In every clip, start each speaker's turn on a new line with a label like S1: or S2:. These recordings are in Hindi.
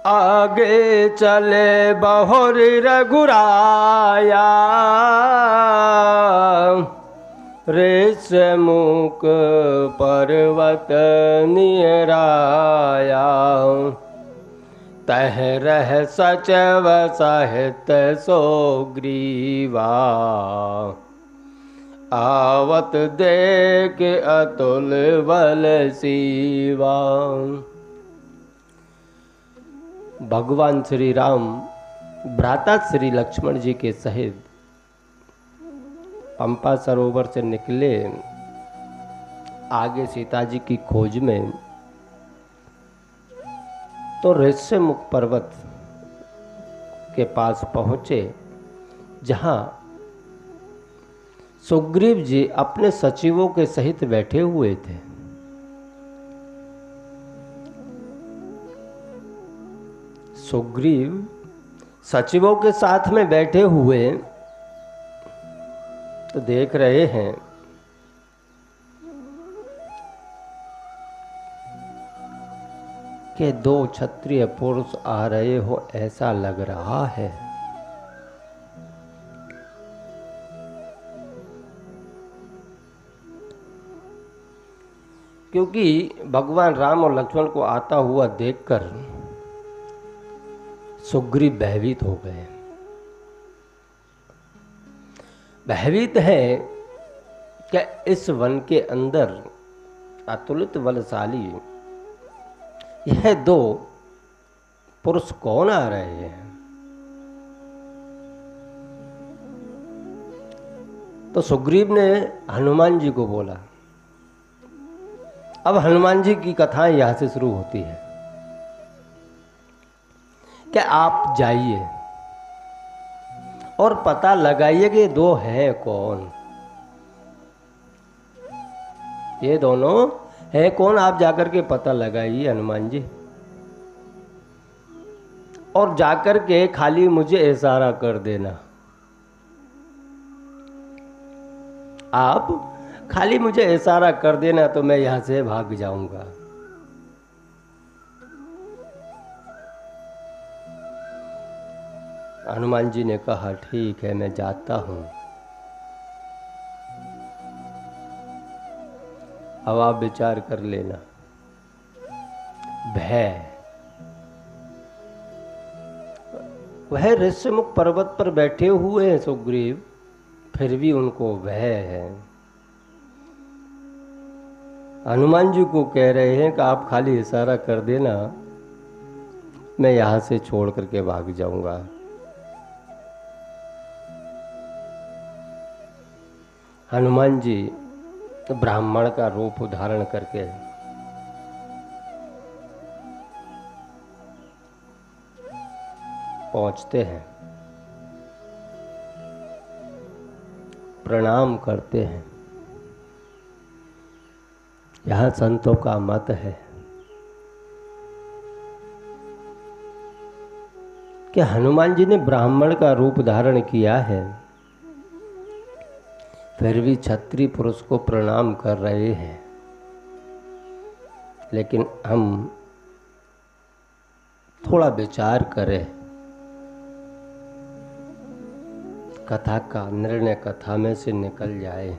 S1: आगे चले बहुरी रघुराया, ऋषमुख पर्वत नियराया। तह रह सचव सहित सोग्रीवा, आवत देख अतुल बल सीवा। भगवान श्री राम भ्राता श्री लक्ष्मण जी के सहित पंपा सरोवर से निकले, आगे सीता जी की खोज में। तो ऋषमुख पर्वत के पास पहुंचे, जहां सुग्रीव जी अपने सचिवों के सहित बैठे हुए थे। सुग्रीव सचिवों के साथ में बैठे हुए तो देख रहे हैं कि दो क्षत्रिय पुरुष आ रहे हो, ऐसा लग रहा है। क्योंकि भगवान राम और लक्ष्मण को आता हुआ देखकर सुग्रीव भयभीत हो गए। भयभीत है कि इस वन के अंदर अतुलित बलशाली यह दो पुरुष कौन आ रहे हैं। तो सुग्रीव ने हनुमान जी को बोला। अब हनुमान जी की कथाएं यहां से शुरू होती है कि आप जाइए और पता लगाइए कि दो हैं कौन, ये दोनों है कौन। आप जाकर के पता लगाइए हनुमान जी, और जाकर के खाली मुझे इशारा कर देना। आप खाली मुझे इशारा कर देना तो मैं यहां से भाग जाऊंगा। हनुमान जी ने कहा ठीक है, मैं जाता हूं। अब आप विचार कर लेना। भय, वह ऋषमुख पर्वत पर बैठे हुए हैं सुग्रीव, फिर भी उनको भय है। हनुमान जी को कह रहे हैं कि आप खाली इशारा कर देना, मैं यहां से छोड़ करके भाग जाऊंगा। हनुमान जी ब्राह्मण का रूप धारण करके पहुंचते हैं, प्रणाम करते हैं। यह संतों का मत है कि हनुमान जी ने ब्राह्मण का रूप धारण किया है, फिर भी क्षत्रिय पुरुष को प्रणाम कर रहे हैं। लेकिन हम थोड़ा विचार करें, कथा का निर्णय कथा में से निकल जाए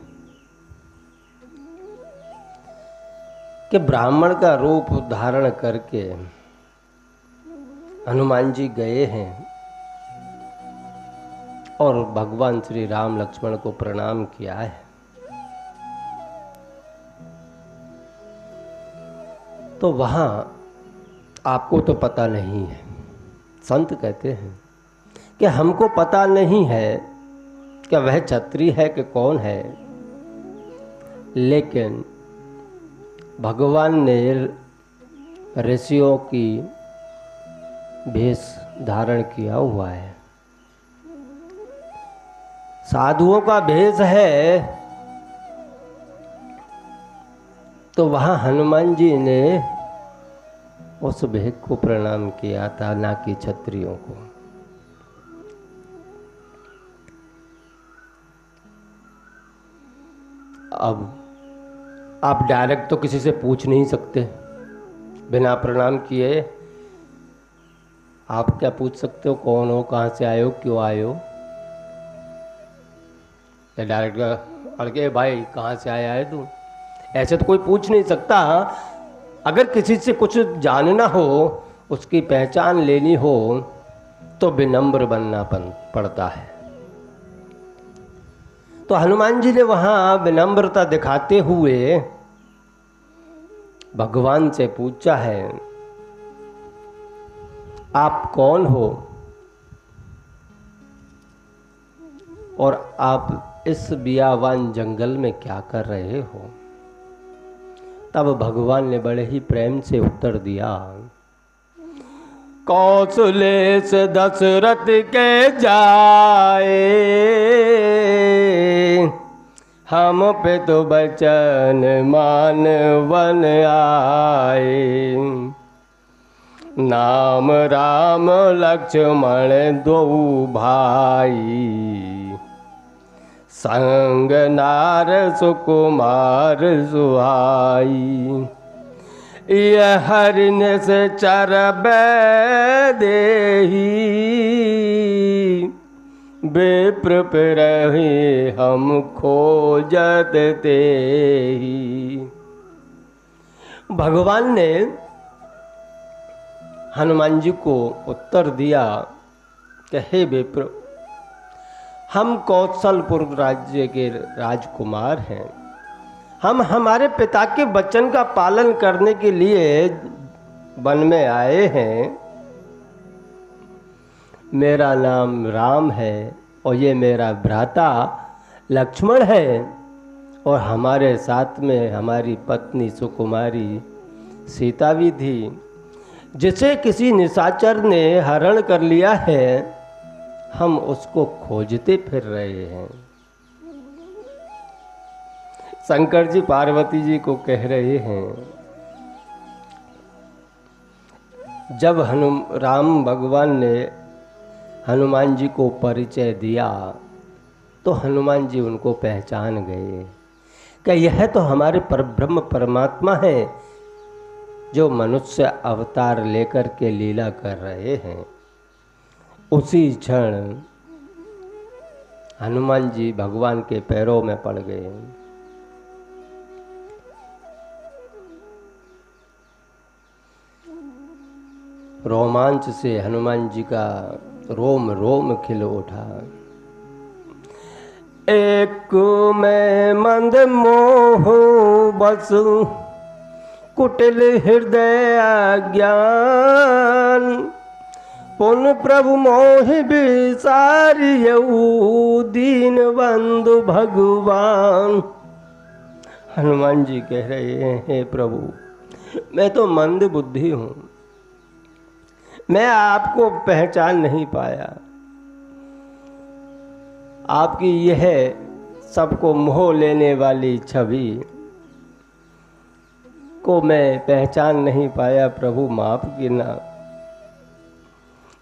S1: कि ब्राह्मण का रूप धारण करके हनुमान जी गए हैं और भगवान श्री राम लक्ष्मण को प्रणाम किया है। तो वहां आपको तो पता नहीं है, संत कहते हैं कि हमको पता नहीं है कि वह क्षत्रिय है कि कौन है, लेकिन भगवान ने ऋषियों की भेष धारण किया हुआ है, साधुओं का भेष है। तो वहां हनुमान जी ने उस भेष को प्रणाम किया था, ना कि क्षत्रियों को। अब आप डायरेक्ट तो किसी से पूछ नहीं सकते, बिना प्रणाम किए आप क्या पूछ सकते हो कौन हो, कहाँ से आए हो, क्यों आए हो? या डायरेक्ट अड़के भाई कहाँ से आया है तू, ऐसे तो कोई पूछ नहीं सकता। अगर किसी से कुछ जानना हो, उसकी पहचान लेनी हो, तो विनम्र बनना पड़ता है। तो हनुमान जी ने वहाँ विनम्रता दिखाते हुए भगवान से पूछा है, आप कौन हो और आप इस बियावान जंगल में क्या कर रहे हो? तब भगवान ने बड़े ही प्रेम से उत्तर दिया, कौशलेश दशरथ के जाए, हम पे तो बचन मान वन आए, नाम राम लक्ष्मण दो भाई, संग नार सुकुमार सुहाई, यह हरिन से चरबे देही, विप्र रही हम खोजत तेहि। भगवान ने हनुमान जी को उत्तर दिया कि हे विप्र, हम कौशलपुर राज्य के राजकुमार हैं, हम हमारे पिता के वचन का पालन करने के लिए वन में आए हैं। मेरा नाम राम है और ये मेरा भ्राता लक्ष्मण है, और हमारे साथ में हमारी पत्नी सुकुमारी सीता भी थी, जिसे किसी निशाचर ने हरण कर लिया है। हम उसको खोजते फिर रहे हैं। शंकर जी पार्वती जी को कह रहे हैं, जब राम भगवान ने हनुमान जी को परिचय दिया तो हनुमान जी उनको पहचान गए कि यह तो हमारे परब्रह्म परमात्मा हैं, जो मनुष्य अवतार लेकर के लीला कर रहे हैं। उसी क्षण हनुमान जी भगवान के पैरों में पड़ गए। रोमांच से हनुमान जी का रोम रोम खिल उठा। एक मैं मंद मोह बस, कुटिल हृदय अज्ञान, पुन प्रभु मोह विसारियऊ, दीन बंधु भगवान। हनुमान जी कह रहे हैं, हे प्रभु, मैं तो मंद बुद्धि हूँ, मैं आपको पहचान नहीं पाया। आपकी यह सबको मोह लेने वाली छवि को मैं पहचान नहीं पाया। प्रभु माफ कीना,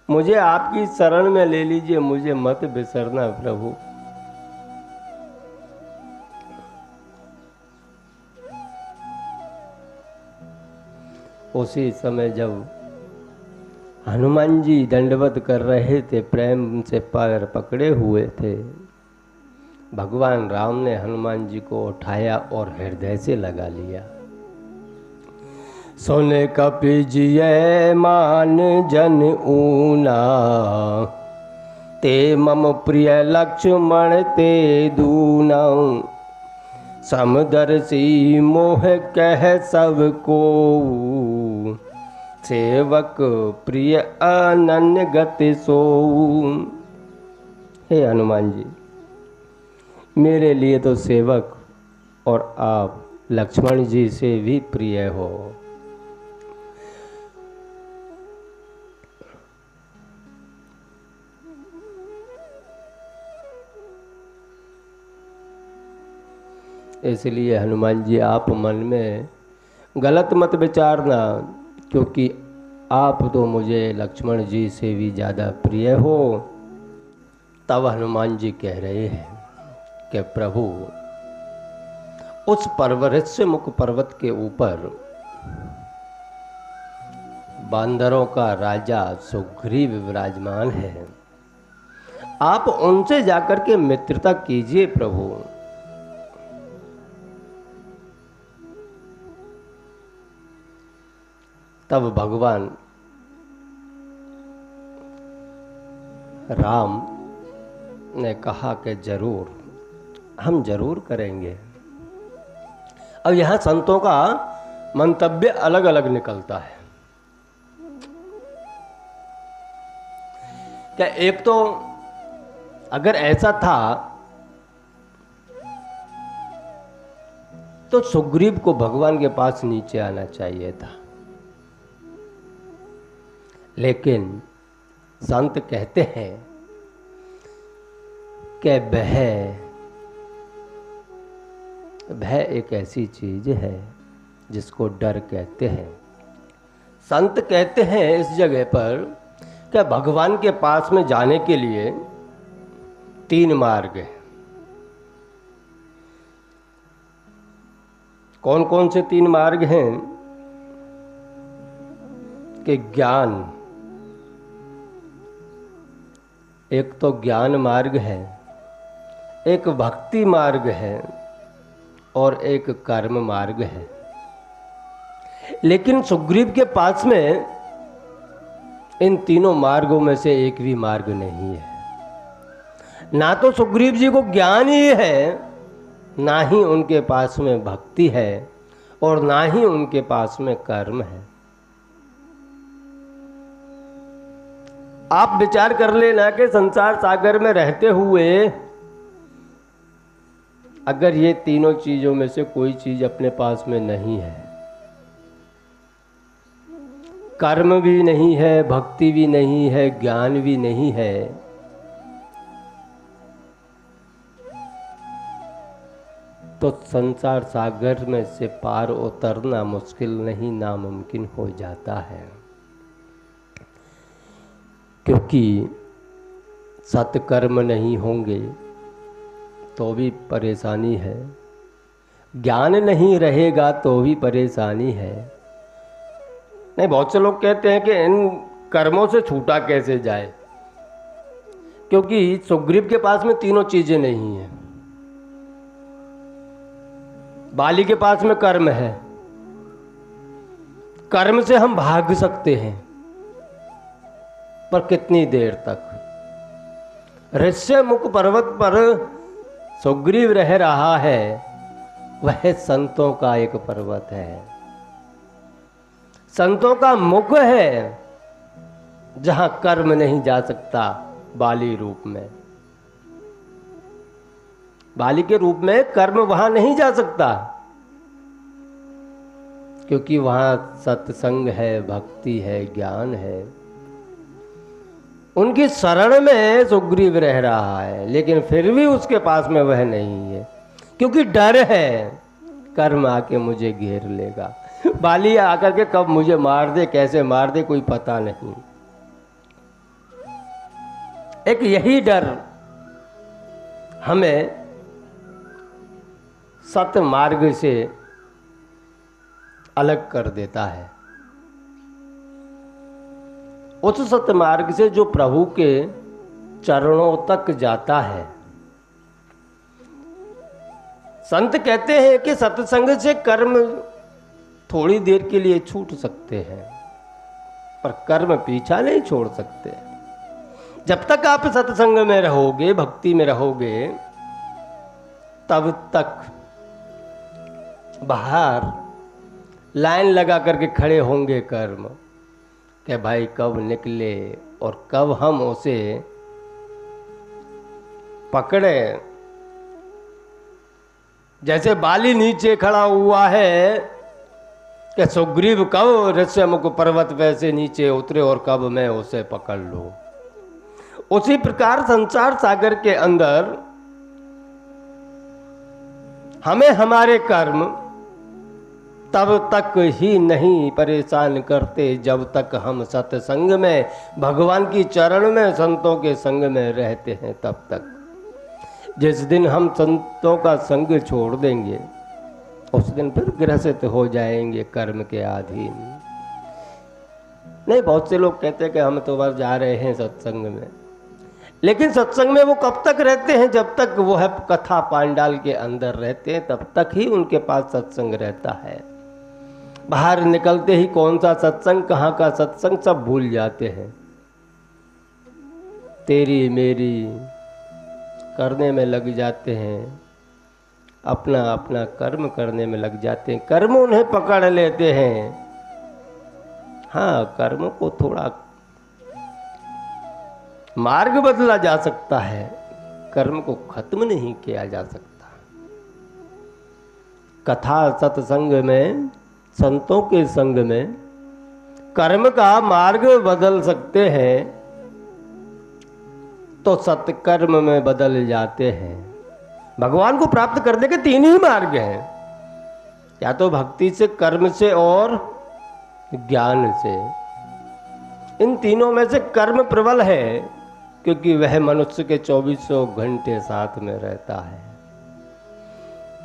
S1: मुझे आपकी शरण में ले लीजिए, मुझे मत बिसरना प्रभु। उसी समय जब हनुमान जी दंडवत कर रहे थे, प्रेम से पैर पकड़े हुए थे, भगवान राम ने हनुमान जी को उठाया और हृदय से लगा लिया। सोने कपिजिय मान जन ऊना, ते मम प्रिय लक्ष्मण ते दूना, समदर्शी मोह कह सबको, सेवक प्रिय अनन्य गति सो। हे हनुमान जी, मेरे लिए तो सेवक और आप लक्ष्मण जी से भी प्रिय हो। इसलिए हनुमान जी, आप मन में गलत मत विचारना, क्योंकि आप तो मुझे लक्ष्मण जी से भी ज़्यादा प्रिय हो। तब हनुमान जी कह रहे हैं कि प्रभु, उस ऋष्यमुख पर्वत के ऊपर बांदरों का राजा सुग्रीव विराजमान है। आप उनसे जाकर के मित्रता कीजिए प्रभु। तब भगवान राम ने कहा कि जरूर, हम जरूर करेंगे। अब यहां संतों का मंतव्य अलग अलग निकलता है। क्या एक तो अगर ऐसा था तो सुग्रीव को भगवान के पास नीचे आना चाहिए था, लेकिन संत कहते हैं कि भय एक ऐसी चीज है जिसको डर कहते हैं। संत कहते हैं इस जगह पर कि भगवान के पास में जाने के लिए 3 मार्ग हैं। कौन कौन से 3 मार्ग हैं? कि ज्ञान, एक तो ज्ञान मार्ग है, एक भक्ति मार्ग है और एक कर्म मार्ग है। लेकिन सुग्रीव के पास में इन तीनों मार्गों में से एक भी मार्ग नहीं है। ना तो सुग्रीव जी को ज्ञान ही है, ना ही उनके पास में भक्ति है और ना ही उनके पास में कर्म है। आप विचार कर लेना कि संसार सागर में रहते हुए अगर ये तीनों चीजों में से कोई चीज अपने पास में नहीं है, कर्म भी नहीं है, भक्ति भी नहीं है, ज्ञान भी नहीं है, तो संसार सागर में से पार उतरना मुश्किल नहीं, नामुमकिन हो जाता है। क्योंकि सत्कर्म नहीं होंगे तो भी परेशानी है, ज्ञान नहीं रहेगा तो भी परेशानी है। नहीं, बहुत से लोग कहते हैं कि इन कर्मों से छूटा कैसे जाए, क्योंकि सुग्रीव के पास में तीनों चीजें नहीं हैं। बाली के पास में कर्म है, कर्म से हम भाग सकते हैं, पर कितनी देर तक? ऋष्यमुख पर्वत पर सुग्रीव रह रहा है, वह संतों का एक पर्वत है, संतों का मुख है, जहां कर्म नहीं जा सकता। बाली रूप में, बाली के रूप में कर्म वहां नहीं जा सकता, क्योंकि वहां सत्संग है, भक्ति है, ज्ञान है। उनकी शरण में सुग्रीव रह रहा है, लेकिन फिर भी उसके पास में वह नहीं है, क्योंकि डर है कर्म आके मुझे घेर लेगा, बाली आकर के कब मुझे मार दे, कैसे मार दे, कोई पता नहीं। एक यही डर हमें सत्य मार्ग से अलग कर देता है। उस सत्य मार्ग से जो प्रभु के चरणों तक जाता है। संत कहते हैं कि सत्संग से कर्म थोड़ी देर के लिए छूट सकते हैं, पर कर्म पीछा नहीं छोड़ सकते। जब तक आप सत्संग में रहोगे, भक्ति में रहोगे, तब तक बाहर लाइन लगा करके खड़े होंगे कर्म, कि भाई कब निकले और कब हम उसे पकड़े। जैसे बाली नीचे खड़ा हुआ है कि सुग्रीव कब ऋष्यमुख पर्वत वैसे नीचे उतरे और कब मैं उसे पकड़ लूं। उसी प्रकार संसार सागर के अंदर हमें हमारे कर्म तब तक ही नहीं परेशान करते जब तक हम सत्संग में, भगवान की चरण में, संतों के संग में रहते हैं। तब तक जिस दिन हम संतों का संग छोड़ देंगे, उस दिन फिर ग्रसित हो जाएंगे कर्म के अधीन। नहीं, बहुत से लोग कहते हैं कि हम तो बस जा रहे हैं सत्संग में, लेकिन सत्संग में वो कब तक रहते हैं? जब तक वो है कथा पांडाल के अंदर रहते हैं तब तक ही उनके पास सत्संग रहता है। बाहर निकलते ही कौन सा सत्संग, कहाँ का सत्संग, सब भूल जाते हैं। तेरी मेरी करने में लग जाते हैं, अपना अपना कर्म करने में लग जाते हैं। कर्म उन्हें पकड़ लेते हैं। हाँ, कर्म को थोड़ा मार्ग बदला जा सकता है, कर्म को खत्म नहीं किया जा सकता। कथा सत्संग में, संतों के संग में कर्म का मार्ग बदल सकते हैं तो सत्कर्म में बदल जाते हैं। भगवान को प्राप्त करने के तीन ही मार्ग हैं, या तो भक्ति से, कर्म से और ज्ञान से। इन तीनों में से कर्म प्रबल है, क्योंकि वह मनुष्य के 2400 घंटे साथ में रहता है।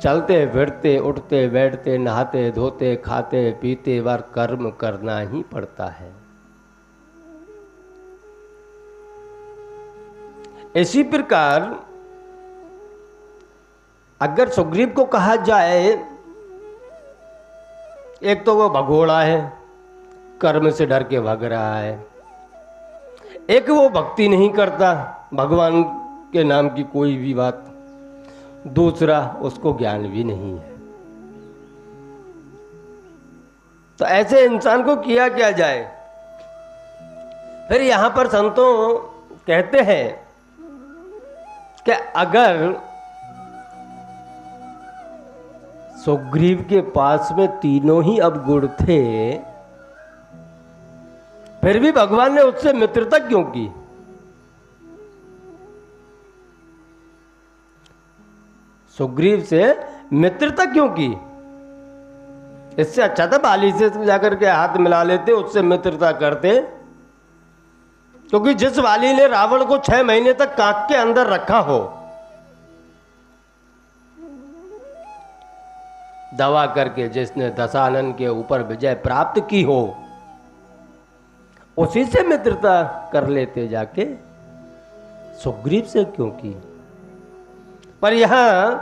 S1: चलते फिरते, उठते बैठते, नहाते धोते, खाते पीते बार कर्म करना ही पड़ता है। इसी प्रकार अगर सुग्रीव को कहा जाए, एक तो वो भगोड़ा है, कर्म से डर के भाग रहा है, एक वो भक्ति नहीं करता भगवान के नाम की कोई भी बात, दूसरा उसको ज्ञान भी नहीं है। तो ऐसे इंसान को किया क्या जाए? फिर यहां पर संतों कहते हैं कि अगर सुग्रीव के पास में तीनों ही अवगुण थे, फिर भी भगवान ने उससे मित्रता क्यों की? सुग्रीव से मित्रता क्यों की? इससे अच्छा था बाली से जाकर के हाथ मिला लेते, उससे मित्रता करते। क्योंकि जिस वाली ने रावण को 6 महीने तक कांख के अंदर रखा हो, दवा करके जिसने दशानन के ऊपर विजय प्राप्त की हो, उसी से मित्रता कर लेते जाके, सुग्रीव से क्यों की? पर यहां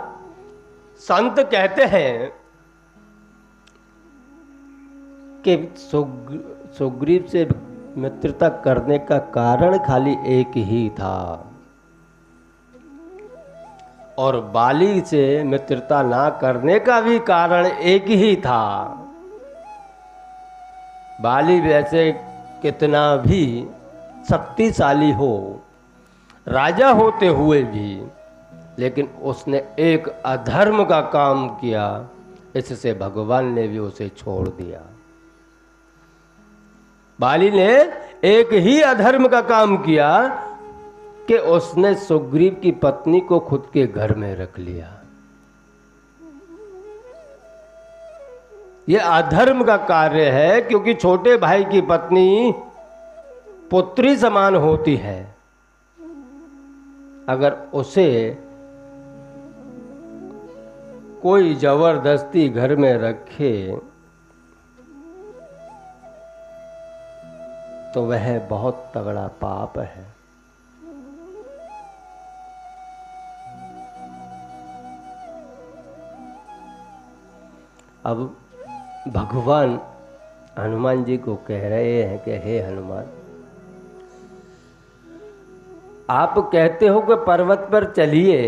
S1: संत कहते हैं कि सुग्रीव से मित्रता करने का कारण खाली एक ही था, और बाली से मित्रता ना करने का भी कारण एक ही था। बाली वैसे कितना भी शक्तिशाली हो, राजा होते हुए भी, लेकिन उसने एक अधर्म का काम किया, इससे भगवान ने भी उसे छोड़ दिया। बाली ने एक ही अधर्म का काम किया कि उसने सुग्रीव की पत्नी को खुद के घर में रख लिया। यह अधर्म का कार्य है, क्योंकि छोटे भाई की पत्नी पुत्री समान होती है। अगर उसे कोई जबरदस्ती घर में रखे तो वह बहुत तगड़ा पाप है। अब भगवान हनुमान जी को कह रहे हैं कि हे हनुमान, आप कहते हो कि पर्वत पर चलिए,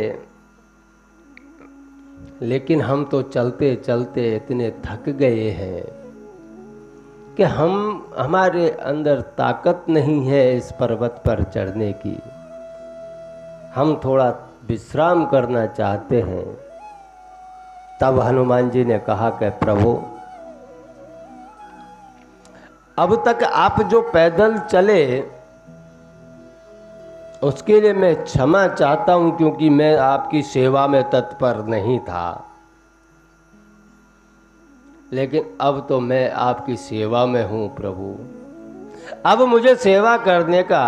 S1: लेकिन हम तो चलते चलते इतने थक गए हैं कि हमारे अंदर ताकत नहीं है इस पर्वत पर चढ़ने की। हम थोड़ा विश्राम करना चाहते हैं। तब हनुमान जी ने कहा कि प्रभु, अब तक आप जो पैदल चले उसके लिए मैं क्षमा चाहता हूं, क्योंकि मैं आपकी सेवा में तत्पर नहीं था। लेकिन अब तो मैं आपकी सेवा में हूं प्रभु, अब मुझे सेवा करने का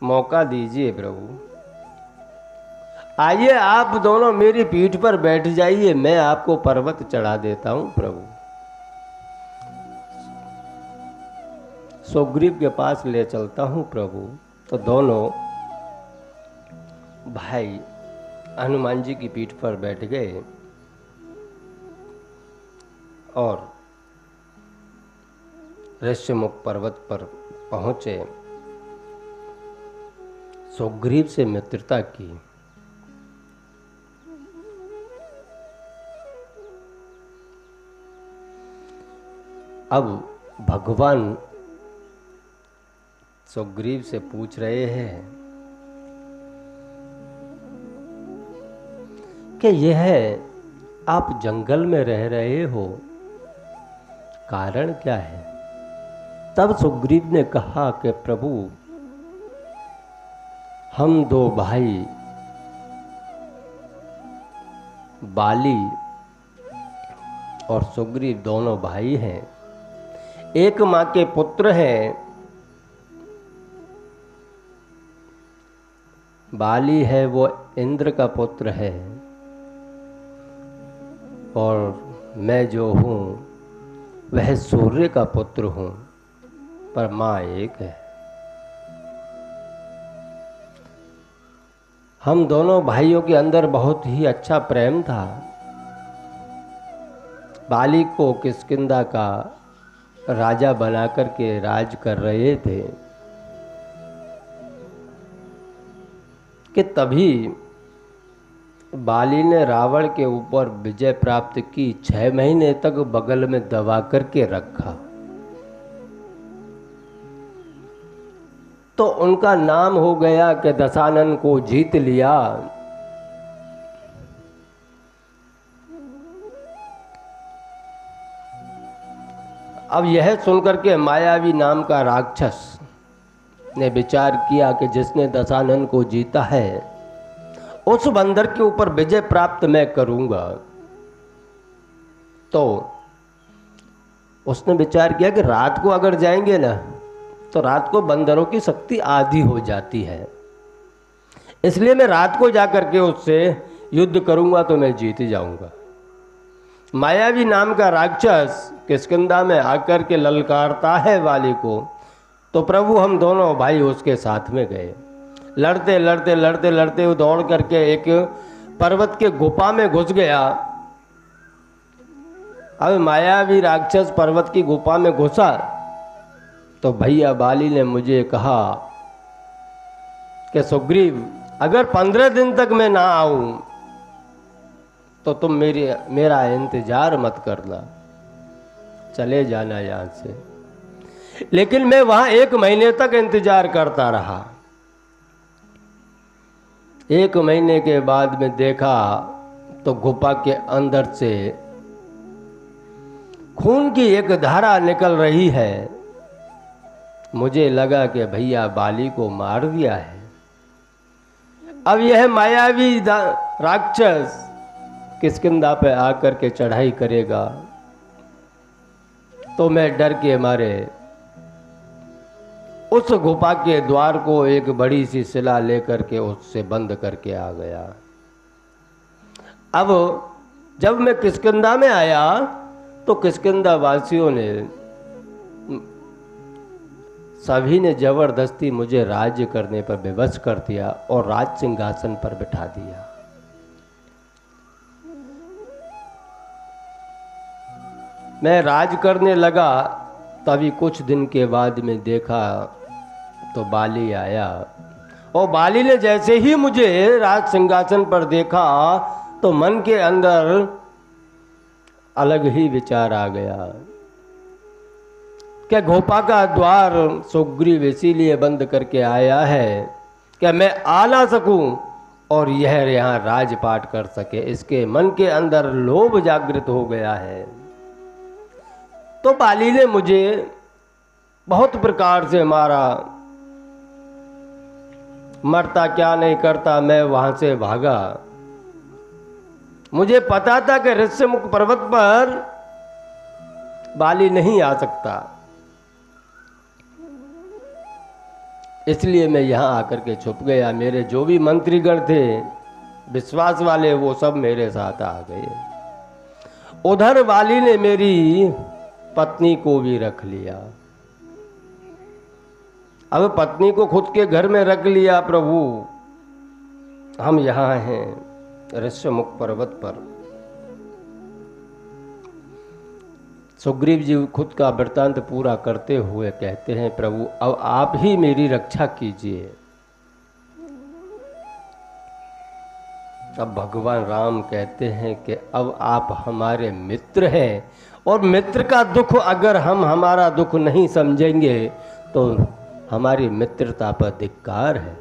S1: मौका दीजिए प्रभु। आइए आप दोनों मेरी पीठ पर बैठ जाइए, मैं आपको पर्वत चढ़ा देता हूं प्रभु। सुग्रीव के पास ले चलता हूं प्रभु। तो दोनों भाई हनुमान जी की पीठ पर बैठ गए और ऋष्यमुख पर्वत पर पहुंचे। सुग्रीव से मित्रता की। अब भगवान सुग्रीव से पूछ रहे हैं कि यह आप जंगल में रह रहे हो, कारण क्या है? तब सुग्रीव ने कहा कि प्रभु, हम दो भाई बाली और सुग्रीव दोनों भाई हैं, एक मां के पुत्र हैं। बाली है वो इंद्र का पुत्र है और मैं जो हूँ वह सूर्य का पुत्र हूँ, पर माँ एक है। हम दोनों भाइयों के अंदर बहुत ही अच्छा प्रेम था। बाली को किष्किंधा का राजा बना करके राज कर रहे थे कि तभी बाली ने रावण के ऊपर विजय प्राप्त की। 6 महीने तक बगल में दबा करके रखा तो उनका नाम हो गया कि दशानन को जीत लिया। अब यह सुनकर के मायावी नाम का राक्षस ने विचार किया कि जिसने दशानन को जीता है उस बंदर के ऊपर विजय प्राप्त मैं करूंगा। तो उसने विचार किया कि रात को अगर जाएंगे ना तो रात को बंदरों की शक्ति आधी हो जाती है, इसलिए मैं रात को जाकर के उससे युद्ध करूंगा तो मैं जीत जाऊंगा। मायावी नाम का राक्षस किष्किंधा में आकर के ललकारता है वाली को। तो प्रभु हम दोनों भाई उसके साथ में गए। लड़ते लड़ते लड़ते लड़ते वो दौड़ करके एक पर्वत के गुफा में घुस गया। अब मायावी राक्षस पर्वत की गुफा में घुसा तो भैया बाली ने मुझे कहा कि सुग्रीव, अगर 15 दिन तक मैं ना आऊं तो तुम मेरा इंतजार मत करना, चले जाना यहां से। लेकिन मैं वहां 1 महीने तक इंतजार करता रहा। 1 महीने के बाद में देखा तो गुफा के अंदर से खून की एक धारा निकल रही है। मुझे लगा कि भैया बाली को मार दिया है। अब यह मायावी राक्षस किष्किंधा पे आकर के चढ़ाई करेगा तो मैं डर के मारे उस गुफा के द्वार को एक बड़ी सी शिला लेकर के उससे बंद करके आ गया। अब जब मैं किष्किंधा में आया तो किष्किंधा वासियों ने सभी ने जबरदस्ती मुझे राज्य करने पर विवश कर दिया और राज सिंहासन पर बिठा दिया। मैं राज करने लगा, तभी कुछ दिन के बाद में देखा तो बाली आया और बाली ने जैसे ही मुझे राज सिंहासन पर देखा तो मन के अंदर अलग ही विचार आ गया कि गुफा का द्वार सुग्रीव इसीलिए बंद करके आया है कि मैं आ ना सकूं और यह यहाँ राजपाट कर सके। इसके मन के अंदर लोभ जागृत हो गया है। तो बाली ने मुझे बहुत प्रकार से मारा। मरता क्या नहीं करता, मैं वहां से भागा। मुझे पता था कि ऋष्यमुख पर्वत पर बाली नहीं आ सकता, इसलिए मैं यहां आकर के छुप गया। मेरे जो भी मंत्रीगण थे विश्वास वाले वो सब मेरे साथ आ गए। उधर वाली ने मेरी पत्नी को भी रख लिया। अब पत्नी को खुद के घर में रख लिया प्रभु। हम यहाँ हैं ऋष्यमुख पर्वत पर। सुग्रीव जी खुद का वृत्तांत पूरा करते हुए कहते हैं, प्रभु अब आप ही मेरी रक्षा कीजिए। अब भगवान राम कहते हैं कि अब आप हमारे मित्र हैं, और मित्र का दुख अगर हम हमारा दुख नहीं समझेंगे तो हमारी मित्रता पर धिक्कार है।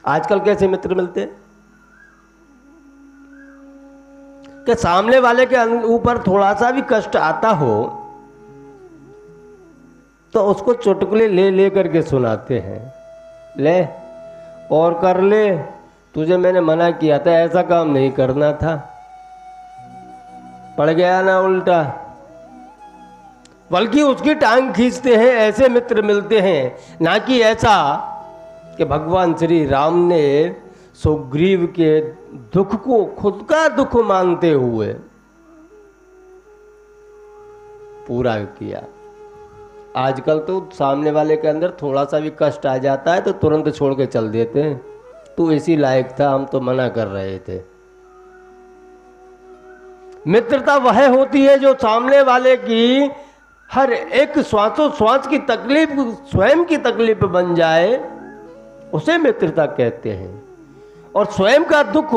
S1: आजकल कैसे मित्र मिलते हैं कि सामने वाले के ऊपर थोड़ा सा भी कष्ट आता हो तो उसको चुटकुले ले ले करके सुनाते हैं। ले और कर ले, तुझे मैंने मना किया था, ऐसा काम नहीं करना था, पड़ गया ना उल्टा। बल्कि उसकी टांग खींचते हैं। ऐसे मित्र मिलते हैं, ना कि ऐसा कि भगवान श्री राम ने सुग्रीव के दुख को खुद का दुख मानते हुए पूरा किया। आजकल तो सामने वाले के अंदर थोड़ा सा भी कष्ट आ जाता है तो तुरंत छोड़ के चल देते हैं, तू इसी लायक था, हम तो मना कर रहे थे। मित्रता वह होती है जो सामने वाले की हर एक श्वासोश्वास की तकलीफ स्वयं की तकलीफ बन जाए, उसे मित्रता कहते हैं। और स्वयं का दुख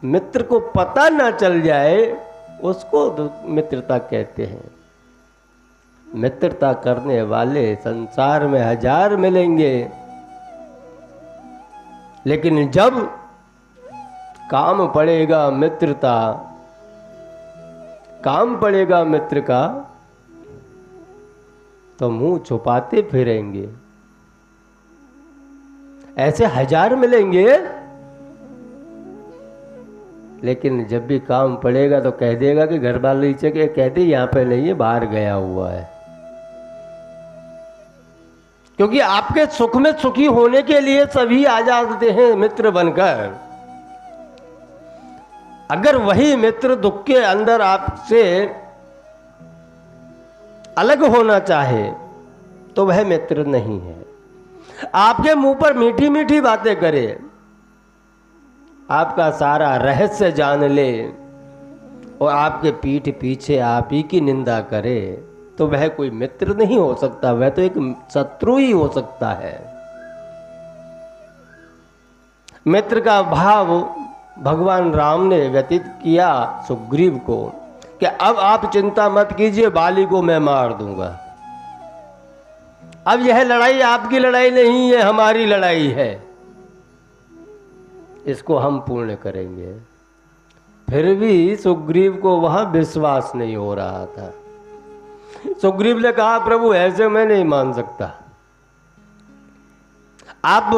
S1: मित्र को पता ना चल जाए, उसको मित्रता कहते हैं। मित्रता करने वाले संसार में हजार मिलेंगे, लेकिन जब काम पड़ेगा मित्र का तो मुंह छुपाते फिरेंगे। ऐसे हजार मिलेंगे, लेकिन जब भी काम पड़ेगा तो कह देगा कि घर वाले नीचे के कहते यहाँ पे नहीं है, बाहर गया हुआ है। क्योंकि आपके सुख में सुखी होने के लिए सभी आ जाते हैं मित्र बनकर। अगर वही मित्र दुख के अंदर आपसे अलग होना चाहे तो वह मित्र नहीं है। आपके मुंह पर मीठी मीठी बातें करे, आपका सारा रहस्य जान ले और आपके पीठ पीछे आप ही की निंदा करे, तो वह कोई मित्र नहीं हो सकता, वह तो एक शत्रु ही हो सकता है। मित्र का भाव भगवान राम ने व्यतीत किया सुग्रीव को कि अब आप चिंता मत कीजिए, बाली को मैं मार दूंगा। अब यह लड़ाई आपकी लड़ाई नहीं है, हमारी लड़ाई है, इसको हम पूर्ण करेंगे। फिर भी सुग्रीव को वहां विश्वास नहीं हो रहा था। सुग्रीव ने कहा, प्रभु ऐसे मैं नहीं मान सकता, आप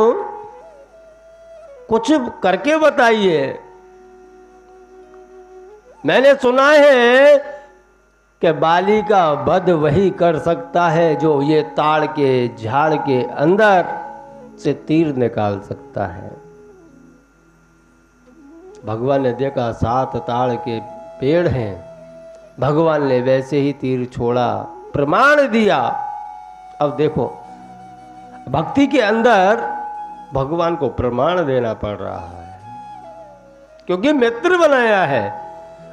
S1: कुछ करके बताइए। मैंने सुना है कि बाली का वध वही कर सकता है जो ये ताड़ के झाड़ के अंदर से तीर निकाल सकता है। भगवान ने देखा 7 ताड़ के पेड़ हैं, भगवान ने वैसे ही तीर छोड़ा, प्रमाण दिया। अब देखो, भक्ति के अंदर भगवान को प्रमाण देना पड़ रहा है, क्योंकि मित्र बनाया है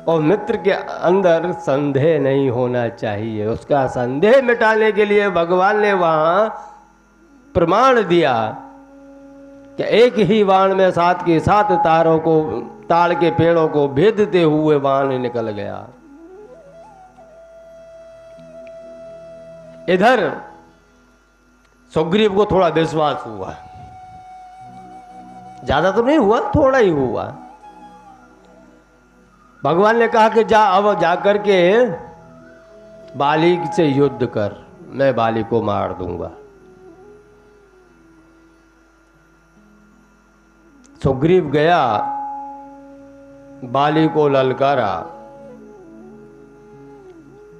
S1: और मित्र के अंदर संदेह नहीं होना चाहिए। उसका संदेह मिटाने के लिए भगवान ने वहां प्रमाण दिया कि एक ही बाण में 7 के 7 तारों को, ताड़ के पेड़ों को भेदते हुए बाण निकल गया। इधर सुग्रीव को थोड़ा विश्वास हुआ, ज्यादा तो नहीं हुआ, थोड़ा ही हुआ। भगवान ने कहा कि जा, अब जाकर के बाली से युद्ध कर, मैं बाली को मार दूंगा। सुग्रीव गया, बाली को ललकारा।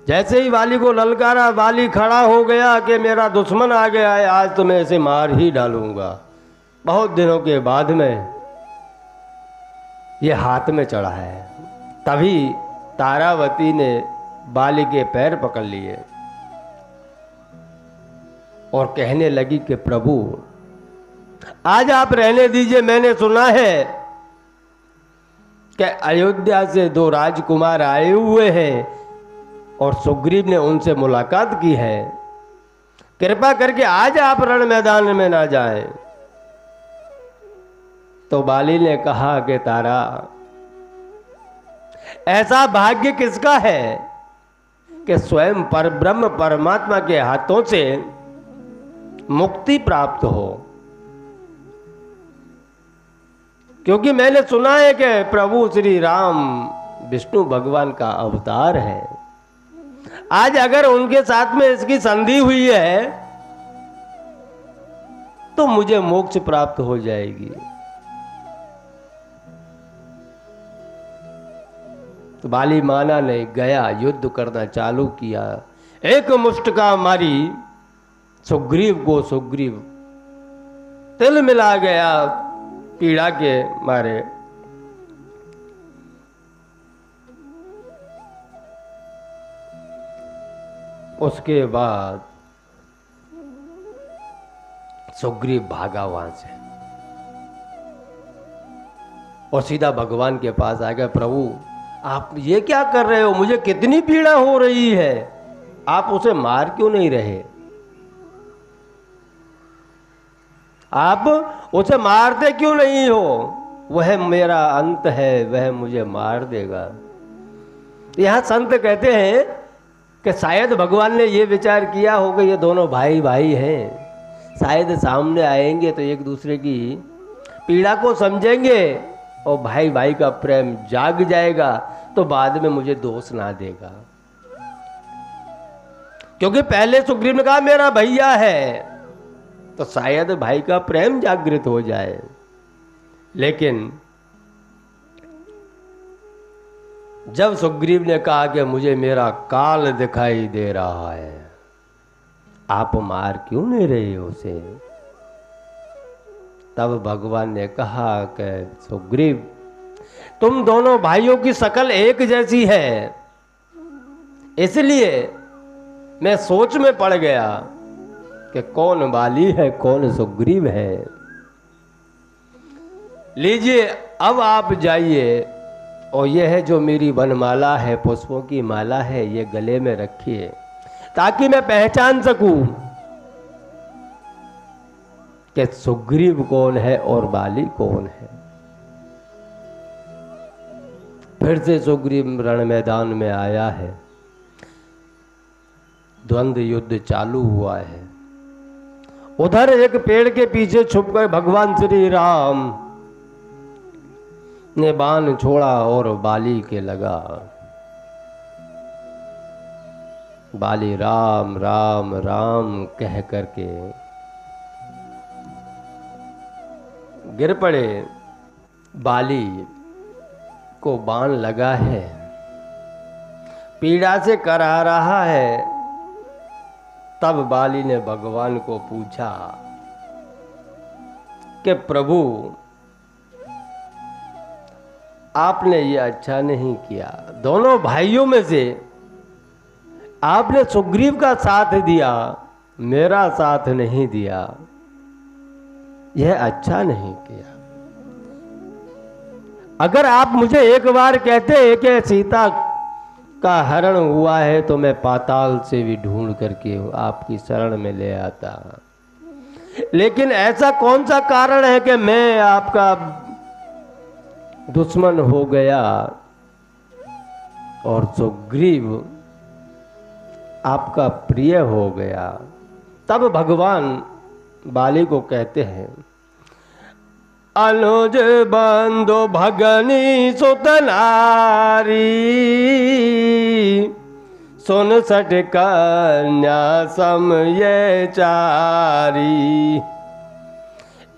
S1: जैसे ही बाली को ललकारा, बाली खड़ा हो गया कि मेरा दुश्मन आ गया है, आज तो मैं इसे मार ही डालूंगा। बहुत दिनों के बाद में ये हाथ में चढ़ा है। तभी तारावती ने बाली के पैर पकड़ लिए और कहने लगी कि प्रभु आज आप रहने दीजिए। मैंने सुना है कि अयोध्या से 2 राजकुमार आए हुए हैं और सुग्रीव ने उनसे मुलाकात की है। कृपा करके आज आप रण मैदान में ना जाएं। तो बाली ने कहा कि तारा, ऐसा भाग्य किसका है कि स्वयं परब्रह्म परमात्मा के हाथों से मुक्ति प्राप्त हो। क्योंकि मैंने सुना है कि प्रभु श्री राम विष्णु भगवान का अवतार है। आज अगर उनके साथ में इसकी संधि हुई है तो मुझे मोक्ष प्राप्त हो जाएगी। तो बाली माना नहीं, गया, युद्ध करना चालू किया। एक मुष्टका मारी सुग्रीव को। सुग्रीव तिल मिला गया पीड़ा के मारे। उसके बाद सुग्रीव भागा वहां से और सीधा भगवान के पास आ गया। प्रभु आप ये क्या कर रहे हो? मुझे कितनी पीड़ा हो रही है, आप उसे मार क्यों नहीं रहे? आप उसे मारते क्यों नहीं हो? वह मेरा अंत है, वह मुझे मार देगा। यहां संत कहते हैं कि शायद भगवान ने ये विचार किया होगा ये दोनों भाई भाई हैं, शायद सामने आएंगे तो एक दूसरे की पीड़ा को समझेंगे और भाई भाई का प्रेम जाग जाएगा तो बाद में मुझे दोष ना देगा। क्योंकि पहले सुग्रीव ने कहा मेरा भैया है, तो शायद भाई का प्रेम जागृत हो जाए। लेकिन जब सुग्रीव ने कहा कि मुझे मेरा काल दिखाई दे रहा है, आप मार क्यों नहीं रहे उसे? तब भगवान ने कहा कि सुग्रीव तुम दोनों भाइयों की शकल एक जैसी है, इसलिए मैं सोच में पड़ गया कि कौन बाली है कौन सुग्रीव है। लीजिए अब आप जाइए और यह है जो मेरी वनमाला है, पुष्पों की माला है, ये गले में रखिए ताकि मैं पहचान सकूं कि सुग्रीव कौन है और बाली कौन है। फिर से सुग्रीव रण मैदान में आया है, द्वंद्व युद्ध चालू हुआ है। उधर एक पेड़ के पीछे छुपकर भगवान श्री राम ने बाण छोड़ा और बाली के लगा। बाली राम राम राम कह करके गिर पड़े। बाली को बाण लगा है, पीड़ा से करा रहा है। तब बाली ने भगवान को पूछा कि प्रभु आपने ये अच्छा नहीं किया, दोनों भाइयों में से आपने सुग्रीव का साथ दिया, मेरा साथ नहीं दिया, यह अच्छा नहीं किया। अगर आप मुझे एक बार कहते कि सीता का हरण हुआ है तो मैं पाताल से भी ढूंढ करके आपकी शरण में ले आता। लेकिन ऐसा कौन सा कारण है कि मैं आपका दुश्मन हो गया और सुग्रीव आपका प्रिय हो गया? तब भगवान बाली को कहते हैं, अनुज बंधु भगनी सुत नारी, सुन सठ कन्या सम ये चारी,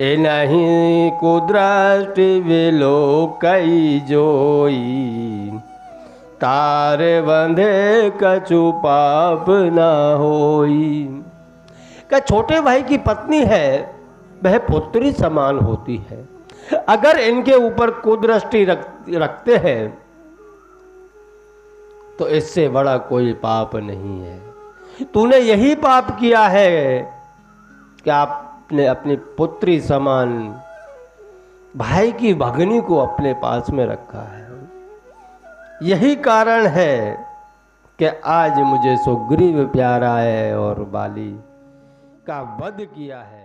S1: इनहि कुदृष्टि विलोकई जोई, तारे बंधे कछु पाप न होई। का छोटे भाई की पत्नी है, वह पुत्री समान होती है, अगर इनके ऊपर कुदृष्टि रखते हैं तो इससे बड़ा कोई पाप नहीं है। तूने यही पाप किया है कि आपने अपनी पुत्री समान भाई की भगनी को अपने पास में रखा है। यही कारण है कि आज मुझे सुग्रीव प्यारा है और बाली का वध किया है।